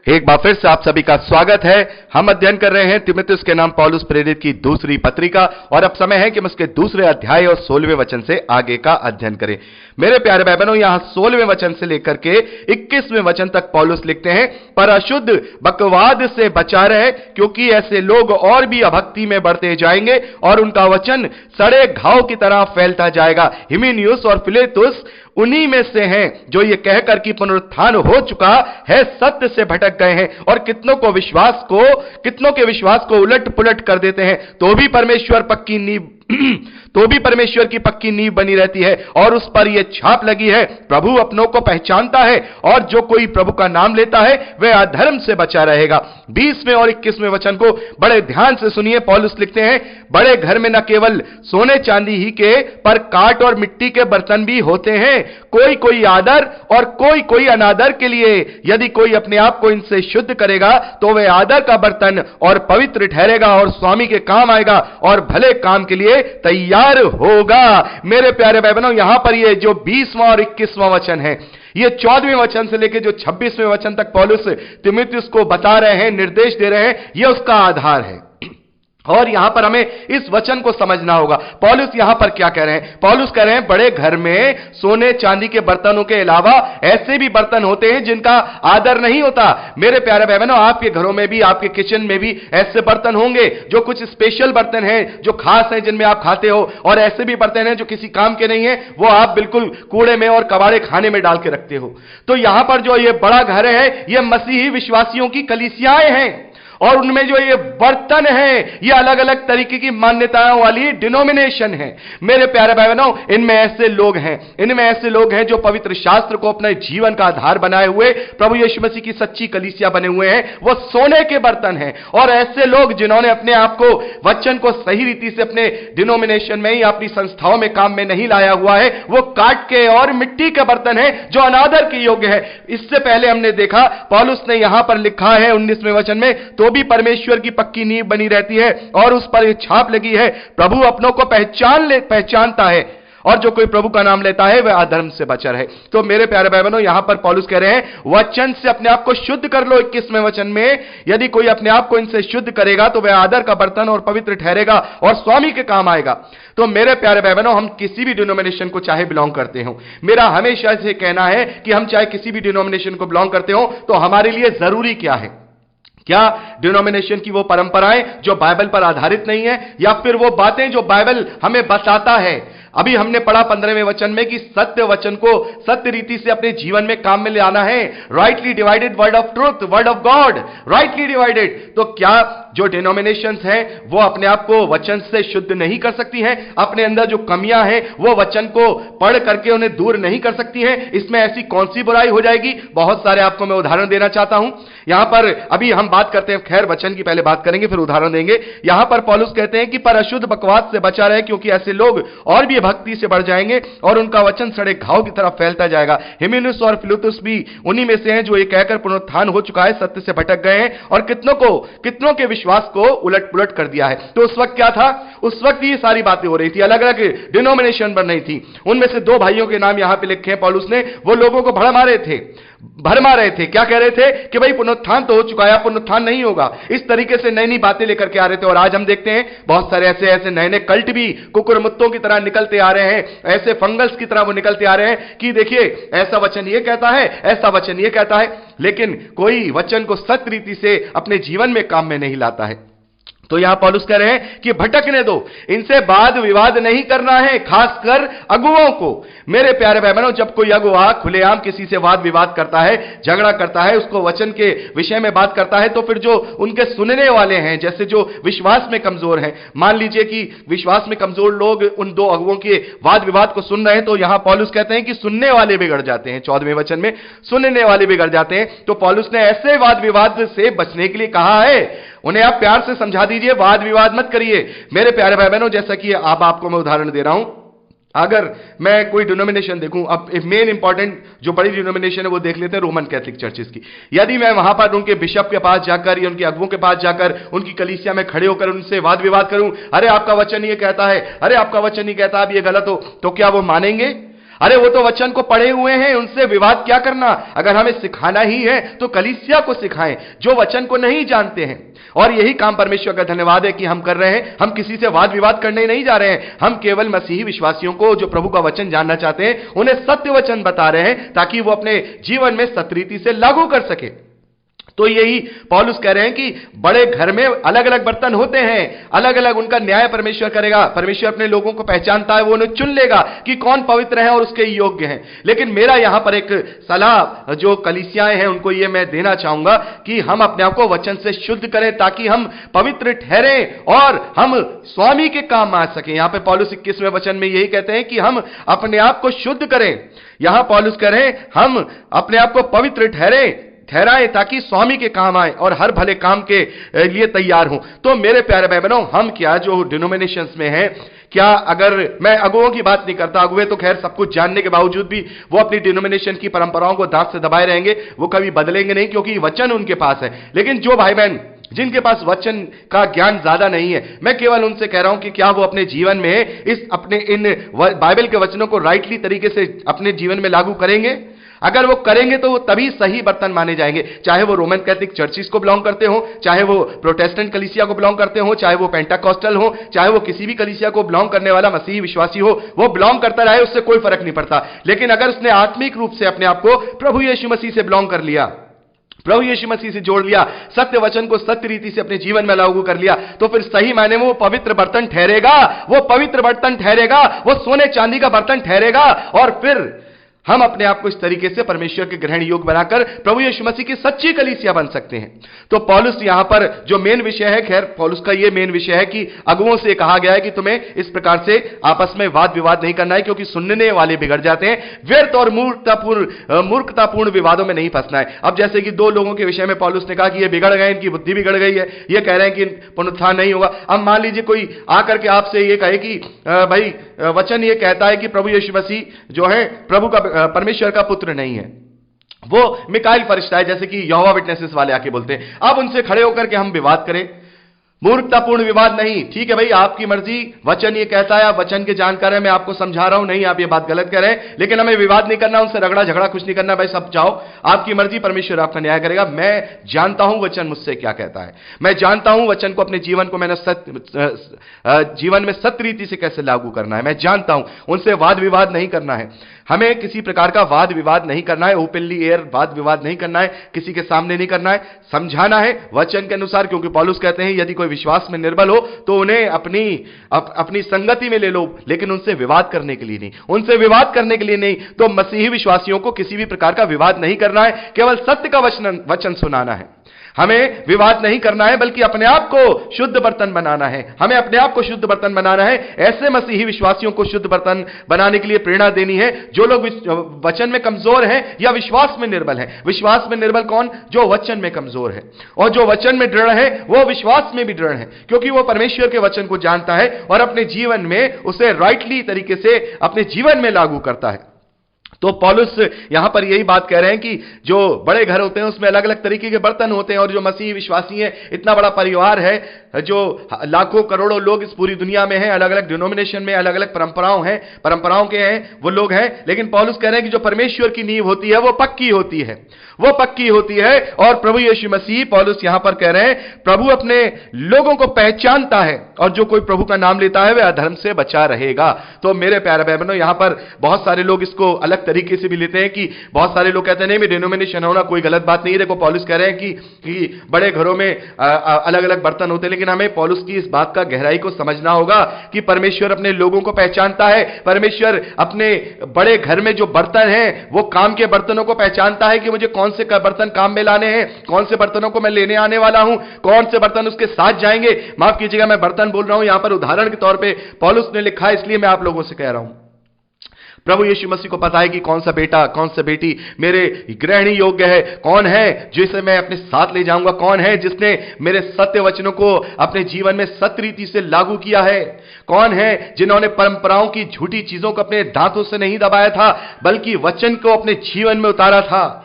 एक बार फिर से आप सभी का स्वागत है। हम अध्ययन कर रहे हैं तीमुथियुस के नाम पौलुस प्रेरित की दूसरी पत्रिका, और अब समय है कि हम उसके दूसरे अध्याय और 16वें वचन से आगे का अध्ययन करें। मेरे प्यारे भाई बहनों, यहां 16वें वचन से लेकर के 21वें वचन तक पौलुस लिखते हैं, पर अशुद्ध बकवाद से बचा रहे, क्योंकि ऐसे लोग और भी अभक्ति में बढ़ते जाएंगे और उनका वचन सड़े घाव की तरह फैलता जाएगा। हिमेनियुस और फिलेतुस उन्हीं में से हैं जो ये कहकर कि पुनरुत्थान हो चुका है सत्य से भटक गए हैं, और कितनों के विश्वास को उलट पुलट कर देते हैं। तो भी परमेश्वर की पक्की नींव बनी रहती है और उस पर यह छाप लगी है, प्रभु अपनों को पहचानता है, और जो कोई प्रभु का नाम लेता है वह अधर्म से बचा रहेगा। 20वें और 21वें वचन को बड़े ध्यान से सुनिए। पौलुस लिखते हैं, बड़े घर में न केवल सोने चांदी ही के पर काट और मिट्टी के बर्तन भी होते हैं, कोई कोई आदर और कोई कोई अनादर के लिए। यदि कोई अपने आप को इनसे शुद्ध करेगा तो वह आदर का बर्तन और पवित्र ठहरेगा और स्वामी के काम आएगा और भले काम के लिए तैयार होगा। मेरे प्यारे भाई बहनों, यहां पर ये जो 20वां और 21वां वचन है, ये 14वें वचन से लेकर जो 26वें वचन तक पौलुस तीमुथियुस को बता रहे हैं, निर्देश दे रहे हैं, यह उसका आधार है। और यहां पर हमें इस वचन को समझना होगा। पौलुस यहां पर क्या कह रहे हैं? पौलुस कह रहे हैं, बड़े घर में सोने चांदी के बर्तनों के अलावा ऐसे भी बर्तन होते हैं जिनका आदर नहीं होता। मेरे प्यारे भाई बहनों, आपके घरों में भी, आपके किचन में भी ऐसे बर्तन होंगे जो कुछ स्पेशल बर्तन हैं, जो खास हैं, जिनमें आप खाते हो, और ऐसे भी बर्तन हैं जो किसी काम के नहीं है, वो आप बिल्कुल कूड़े में और कबाड़े खाने में डाल के रखते हो। तो यहां पर जो ये बड़ा घर है, ये मसीही विश्वासियों की कलीसियाएं हैं, और उनमें जो ये बर्तन है, ये अलग अलग तरीके की मान्यताओं वाली डिनोमिनेशन है। मेरे प्यारे भाई बहनों, इनमें ऐसे लोग हैं जो पवित्र शास्त्र को अपने जीवन का आधार बनाए हुए प्रभु यीशु मसीह की सच्ची कलीसिया बने हुए हैं। वो सोने के बर्तन हैं। और ऐसे लोग जिन्होंने अपने आप को, वचन को सही रीति से अपने डिनोमिनेशन में या अपनी संस्थाओं में काम में नहीं लाया हुआ है, वो काट के और मिट्टी के बर्तन है जो अनादर के योग्य है। इससे पहले हमने देखा, पौलुस ने यहां पर लिखा है 19वें वचन में, तो भी परमेश्वर की पक्की नींव बनी रहती है और उस पर छाप लगी है, प्रभु अपनों को पहचानता है, और जो कोई प्रभु का नाम लेता है वह अधर्म से बचा रहे। तो मेरे प्यारे भाई बहनों, यहां पर पौलुस कह रहे हैं, वचन से अपने आप को शुद्ध कर लो। 21वें वचन में, यदि कोई अपने आप को इनसे शुद्ध करेगा तो वह आदर का बर्तन और पवित्र ठहरेगा और स्वामी के काम आएगा। तो मेरे प्यारे भाई बहनों, हम किसी भी डिनोमिनेशन को चाहे बिलोंग करते हो, मेरा हमेशा से कहना है कि हम चाहे किसी भी डिनोमिनेशन को बिलोंग करते हो, तो हमारे लिए जरूरी क्या है? क्या डिनोमिनेशन की वो परंपराएं जो बाइबल पर आधारित नहीं है, या फिर वो बातें जो बाइबल हमें बताता है? अभी हमने पढ़ा 15वें वचन में कि सत्य वचन को सत्य रीति से अपने जीवन में काम में ले आना है। Rightly divided word of truth, word of God, rightly divided. तो क्या जो डिनोमिनेशंस हैं वो अपने आप को वचन से शुद्ध नहीं कर सकती हैं? अपने अंदर जो कमियां हैं वो वचन को पढ़ करके उन्हें दूर नहीं कर सकती हैं? इसमें ऐसी कौन सी बुराई हो जाएगी? बहुत सारे आपको मैं उदाहरण देना चाहता हूं। यहां पर अभी हम बात करते हैं, खैर वचन की पहले बात करेंगे फिर उदाहरण देंगे। यहां पर पौलुस कहते हैं कि पर अशुद्ध बकवास से बचा रहे, क्योंकि ऐसे लोग और भी भक्ति से बढ़ जाएंगे और उनका वचन सड़े घाव की तरफ फैलता जाएगा। हिमेनियुस और फिलेतुस भी उन्हीं में से हैं जो ये कहकर पुनरुत्थान हो चुका है सत्य से भटक गए हैं, और कितनों के विश्वास को उलट पुलट कर दिया है। तो उस वक्त क्या था? उस वक्त ये सारी बातें हो रही थी, अलग अलग डिनोमिनेशन बन रही थी। उनमें से 2 भाइयों के नाम यहां पे लिखे हैं पौलुस ने। वो लोगों को भरमा रहे थे। क्या कह रहे थे? कि भाई पुनरुत्थान तो हो चुका है, पुनरुत्थान नहीं होगा। इस तरीके से नई नई बातें लेकर के आ रहे थे। और आज हम देखते हैं बहुत सारे ऐसे नए कल्ट भी कुकुरमुत्तों की तरह निकलते आ रहे हैं, ऐसे फंगल्स की तरह वो निकलते आ रहे हैं कि देखिए ऐसा वचन ये कहता है, ऐसा वचन ये कहता है, लेकिन कोई वचन को सत्य रीति से अपने जीवन में काम में नहीं लाता है। तो यहां पौलुस कह रहे हैं कि भटकने दो, इनसे वाद विवाद नहीं करना है, खासकर अगुओं को। मेरे प्यारे भाई बहनों, जब कोई अगुआ खुलेआम किसी से वाद विवाद करता है, झगड़ा करता है, उसको वचन के विषय में बात करता है, तो फिर जो उनके सुनने वाले हैं, जैसे जो विश्वास में कमजोर हैं, मान लीजिए कि विश्वास में कमजोर लोग उन 2 अगुओं के वाद विवाद को सुन रहे हैं, तो यहां पौलुस कहते हैं कि सुनने वाले बिगड़ जाते हैं। 14वें वचन में सुनने वाले बिगड़ जाते हैं। तो पौलुस ने ऐसे वाद विवाद से बचने के लिए कहा है, उन्हें आप प्यार से समझा दीजिए, वाद विवाद मत करिए। मेरे प्यारे भाई बहनों, जैसा कि आपको मैं उदाहरण दे रहा हूं, अगर मैं कोई डिनोमिनेशन देखूं, अब मेन इंपॉर्टेंट जो बड़ी डिनोमिनेशन है वो देख लेते हैं रोमन कैथोलिक चर्चेस की। यदि मैं वहां पर उनके बिशप के पास जाकर या उनके अगुओं के पास जाकर उनकी कलीसिया में खड़े होकर उनसे वाद विवाद करूं, अरे आपका वचन ये कहता है, अरे आपका वचन ये कहता है, अब ये गलत हो, तो क्या वो मानेंगे? अरे वो तो वचन को पढ़े हुए हैं, उनसे विवाद क्या करना। अगर हमें सिखाना ही है तो कलीसिया को सिखाएं जो वचन को नहीं जानते हैं। और यही काम परमेश्वर का धन्यवाद है कि हम कर रहे हैं। हम किसी से वाद विवाद करने नहीं जा रहे हैं, हम केवल मसीही विश्वासियों को जो प्रभु का वचन जानना चाहते हैं उन्हें सत्य वचन बता रहे हैं ताकि वो अपने जीवन में सत्य रीति से लागू कर सके। तो यही पौलुस कह रहे हैं कि बड़े घर में अलग अलग बर्तन होते हैं, अलग अलग उनका न्याय परमेश्वर करेगा। परमेश्वर अपने लोगों को पहचानता है, वो उन्हें चुन लेगा कि कौन पवित्र है और उसके योग्य हैं। लेकिन मेरा यहां पर एक सलाह जो कलीसियाएं हैं उनको ये मैं देना चाहूंगा कि हम अपने आप को वचन से शुद्ध करें ताकि हम पवित्र ठहरें और हम स्वामी के काम आ सकें। यहां पर पौलुस 21वें वचन में यही कहते हैं कि हम अपने आप को शुद्ध करें। यहां पौलुस कह रहे हैं हम अपने आप को पवित्र ठहराएं ताकि स्वामी के काम आए और हर भले काम के लिए तैयार हों। तो मेरे प्यारे भाई बहनों, हम क्या जो डिनोमिनेशंस में हैं, क्या अगर मैं अगुओं की बात नहीं करता, अगुए तो खैर सब कुछ जानने के बावजूद भी वो अपनी डिनोमिनेशन की परंपराओं को दांत से दबाए रहेंगे, वो कभी बदलेंगे नहीं क्योंकि वचन उनके पास है। लेकिन जो भाई बहन जिनके पास वचन का ज्ञान ज्यादा नहीं है, मैं केवल उनसे कह रहा हूं कि क्या वो अपने जीवन में इस अपने इन बाइबल के वचनों को राइटली तरीके से अपने जीवन में लागू करेंगे। अगर वो करेंगे तो वो तभी सही बर्तन माने जाएंगे, चाहे वो रोमन कैथोलिक चर्चिस को बिलोंग करते हो, चाहे वो प्रोटेस्टेंट कलीसिया को बिलोंग करते हो, चाहे वो पेंटाकॉस्टल हो, चाहे वो किसी भी कलीसिया को बिलोंग करने वाला मसीही विश्वासी हो, वो बिलोंग करता रहे, उससे कोई फर्क नहीं पड़ता। लेकिन अगर उसने आत्मिक रूप से अपने आप को प्रभु यीशु मसीह से बिलोंग कर लिया, प्रभु यीशु मसीह से जोड़ लिया, सत्य वचन को सत्य रीति से अपने जीवन में लागू कर लिया, तो फिर सही मायने में वो पवित्र बर्तन ठहरेगा। वो पवित्र बर्तन ठहरेगा, वो सोने चांदी का बर्तन ठहरेगा। और फिर हम अपने आप को इस तरीके से परमेश्वर के ग्रहण योग्य बनाकर प्रभु यीशु मसीह की सच्ची कलीसिया बन सकते हैं। तो पौलुस यहां पर जो मेन विषय है, खैर पौलुस का ये मेन विषय है कि अगुओं से कहा गया है कि तुम्हें इस प्रकार से आपस में वाद विवाद नहीं करना है क्योंकि सुनने वाले बिगड़ जाते हैं। व्यर्थ और मूर्खतापूर्ण विवादों में नहीं फंसना है। अब जैसे कि दो लोगों के विषय में पौलुस ने कहा कि ये बिगड़ गए, इनकी बुद्धि बिगड़ गई है, ये कह रहे हैं कि पुनरुत्थान नहीं होगा। अब मान लीजिए कोई आकर के आपसे ये कहे कि भाई वचन ये कहता है कि प्रभु यीशु मसीह जो है प्रभु का परमेश्वर का पुत्र नहीं है, वो मिकाइल फरिश्ता है, जैसे कि यहोवा विटनेसेस वाले आके बोलते हैं। अब उनसे खड़े होकर के हम विवाद करें, मूर्खतापूर्ण विवाद नहीं। ठीक है भाई, आपकी मर्जी, वचन ये कहता है, आप वचन के जानकार है, मैं आपको समझा रहा हूं, नहीं आप ये बात गलत कह रहे हैं, लेकिन हमें विवाद नहीं करना, उनसे रगड़ा झगड़ा कुछ नहीं करना। भाई सब जाओ, आपकी मर्जी, परमेश्वर आपका न्याय करेगा। मैं जानता हूं वचन मुझसे क्या कहता है, मैं जानता हूं वचन को अपने जीवन को मैंने जीवन में सत्य रीति से कैसे लागू करना है, मैं जानता हूं। उनसे वाद विवाद नहीं करना है, हमें किसी प्रकार का वाद विवाद नहीं करना है, ओपनली एयर वाद विवाद नहीं करना है, किसी के सामने नहीं करना है, समझाना है वचन के अनुसार। क्योंकि पौलुस कहते हैं यदि कोई विश्वास में निर्बल हो तो उन्हें अपनी संगति में ले लो, लेकिन उनसे विवाद करने के लिए नहीं, उनसे विवाद करने के लिए नहीं। तो मसीही विश्वासियों को किसी भी प्रकार का विवाद नहीं करना है, केवल सत्य का वचन सुनाना है। हमें विवाद नहीं करना है बल्कि अपने आप को शुद्ध बर्तन बनाना है। हमें अपने आप को शुद्ध बर्तन बनाना है। ऐसे मसीही विश्वासियों को शुद्ध बर्तन बनाने के लिए प्रेरणा देनी है जो लोग वचन में कमजोर हैं या विश्वास में निर्बल हैं। विश्वास में निर्बल कौन? जो वचन में कमजोर है, और जो वचन में दृढ़ है वो विश्वास में भी दृढ़ है, क्योंकि वो परमेश्वर के वचन को जानता है और अपने जीवन में उसे राइटली तरीके से अपने जीवन में लागू करता है। तो पौलुस यहां पर यही बात कह रहे हैं कि जो बड़े घर होते हैं उसमें अलग अलग तरीके के बर्तन होते हैं, और जो मसीही विश्वासी हैं, इतना बड़ा परिवार है, जो लाखों करोड़ों लोग इस पूरी दुनिया में हैं, अलग अलग डिनोमिनेशन में अलग अलग परंपराओं के हैं वो लोग हैं। लेकिन पौलुस कह रहे हैं कि जो परमेश्वर की नींव होती है वो पक्की होती है, वो पक्की होती है। और प्रभु यीशु मसीह, पौलुस यहां पर कह रहे हैं, प्रभु अपने लोगों को पहचानता है और जो कोई प्रभु का नाम लेता है वह अधर्म से बचा रहेगा। तो मेरे प्यारे भाई बहनों, यहां पर बहुत सारे लोग इसको अलग तरीके से भी लेते हैं कि बहुत सारे लोग कहते हैं नहीं, डिनोमिनेशन होना कोई गलत बात नहीं है। देखो पौलुस कह रहे हैं कि बड़े घरों में अलग अलग बर्तन होते हैं, लेकिन हमें पौलुस की इस बात का गहराई को समझना होगा कि परमेश्वर अपने लोगों को पहचानता है। परमेश्वर अपने बड़े घर में जो बर्तन हैं वो काम के बर्तनों को पहचानता है कि मुझे कौन से बर्तन काम में लाने हैं, कौन से बर्तनों को मैं लेने आने वाला हूं, कौन से बर्तन उसके साथ जाएंगे। माफ कीजिएगा, मैं बर्तन बोल रहा हूं, यहां पर उदाहरण के तौर पे पौलुस ने लिखा है, इसलिए मैं आप लोगों से कह रहा हूं। प्रभु यीशु मसीह को पता है कि कौन सा बेटा, कौन सा बेटी मेरे ग्रहण योग्य है, कौन है जिसे मैं अपने साथ ले जाऊंगा, कौन है जिसने मेरे सत्य वचनों को अपने जीवन में सत्य रीति से लागू किया है, कौन है जिन्होंने परंपराओं की झूठी चीजों को अपने दांतों से नहीं दबाया था बल्कि वचन को अपने जीवन में उतारा था।